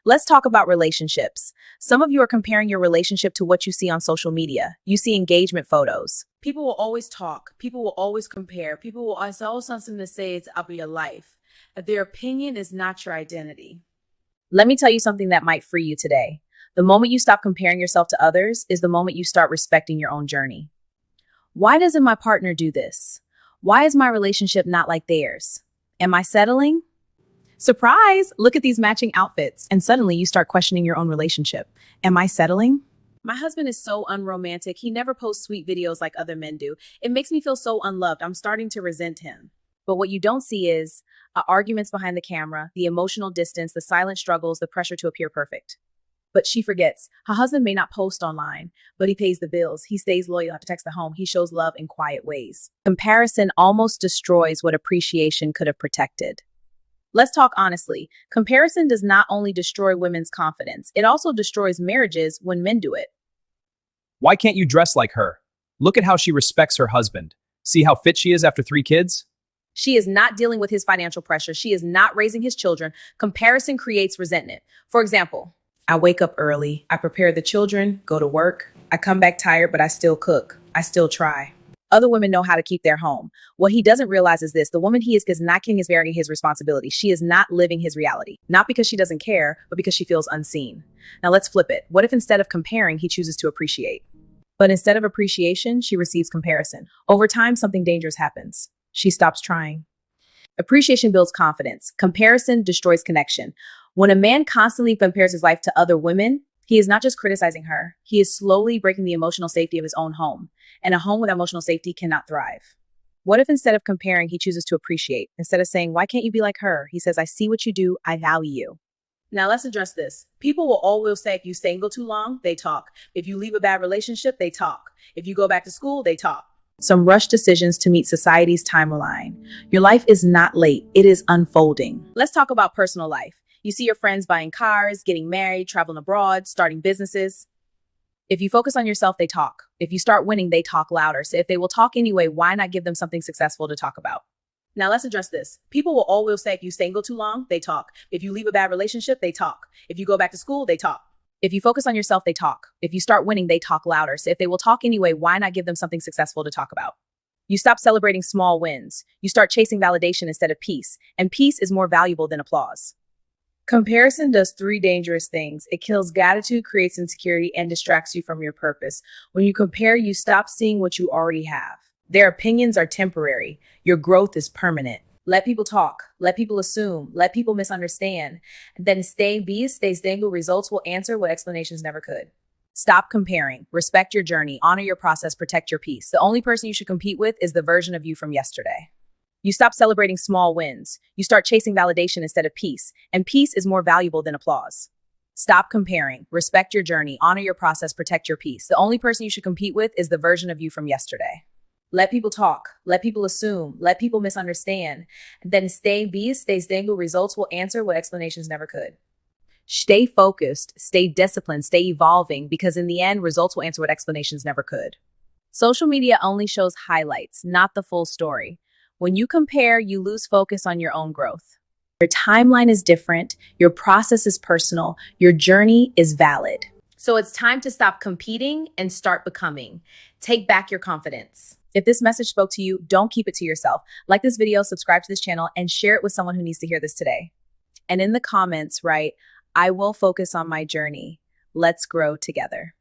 Let's talk about relationships. Some of you are comparing your relationship to what you see on social media. You see engagement photos. People will always talk. People will always compare. People will always have something to say about your life. Their opinion is not your identity. Let me tell you something that might free you today. The moment you stop comparing yourself to others is the moment you start respecting your own journey. Why doesn't my partner do this? Why is my relationship not like theirs? Am I settling? Surprise! Look at these matching outfits, and suddenly you start questioning your own relationship. Am I settling? My husband is so unromantic. He never posts sweet videos like other men do. It makes me feel so unloved. I'm starting to resent him. But what you don't see is arguments behind the camera, the emotional distance, the silent struggles, the pressure to appear perfect. But she forgets her husband may not post online, but he pays the bills. He stays loyal, protects the home. He shows love in quiet ways. Comparison almost destroys what appreciation could have protected. Let's talk honestly. Comparison does not only destroy women's confidence, it also destroys marriages when men do it. Why can't you dress like her? Look at how she respects her husband. See how fit she is after 3 kids? She is not dealing with his financial pressure. She is not raising his children. Comparison creates resentment. For example, I wake up early. I prepare the children, go to work. I come back tired, but I still cook. I still try. Other women know how to keep their home. What he doesn't realize is this: the woman he is not carrying his responsibility. She is not living his reality. Not because she doesn't care, but because she feels unseen. Now let's flip it. What if instead of comparing, he chooses to appreciate? But instead of appreciation, she receives comparison. Over time, something dangerous happens. She stops trying. Appreciation builds confidence. Comparison destroys connection. When a man constantly compares his life to other women, he is not just criticizing her. He is slowly breaking the emotional safety of his own home. And a home without emotional safety cannot thrive. What if instead of comparing, he chooses to appreciate? Instead of saying, why can't you be like her? He says, I see what you do. I value you. Now let's address this. People will always say if you single too long, they talk. If you leave a bad relationship, they talk. If you go back to school, they talk. Some rushed decisions to meet society's timeline. Your life is not late. It is unfolding. Let's talk about personal life. You see your friends buying cars, getting married, traveling abroad, starting businesses. If you focus on yourself, they talk. If you start winning, they talk louder. So if they will talk anyway, why not give them something successful to talk about? Now let's address this. People will always say if you single too long, they talk. If you leave a bad relationship, they talk. If you go back to school, they talk. If you focus on yourself, they talk. If you start winning, they talk louder. So if they will talk anyway, why not give them something successful to talk about? You stop celebrating small wins. You start chasing validation instead of peace. And peace is more valuable than applause. Comparison does 3 dangerous things. It kills gratitude, creates insecurity, and distracts you from your purpose. When you compare, you stop seeing what you already have. Their opinions are temporary. Your growth is permanent. Let people talk. Let people assume. Let people misunderstand. Then stay stable. Results will answer what explanations never could. Stop comparing. Respect your journey. Honor your process. Protect your peace. The only person you should compete with is the version of you from yesterday. You stop celebrating small wins. You start chasing validation instead of peace. And peace is more valuable than applause. Stop comparing. Respect your journey. Honor your process. Protect your peace. The only person you should compete with is the version of you from yesterday. Let people talk. Let people assume. Let people misunderstand. Then stay stable. Results will answer what explanations never could. Stay focused. Stay disciplined. Stay evolving, because in the end, results will answer what explanations never could. Social media only shows highlights, not the full story. When you compare, you lose focus on your own growth. Your timeline is different. Your process is personal. Your journey is valid. So it's time to stop competing and start becoming. Take back your confidence. If this message spoke to you, don't keep it to yourself. Like this video, subscribe to this channel, and share it with someone who needs to hear this today. And in the comments, write, I will focus on my journey. Let's grow together.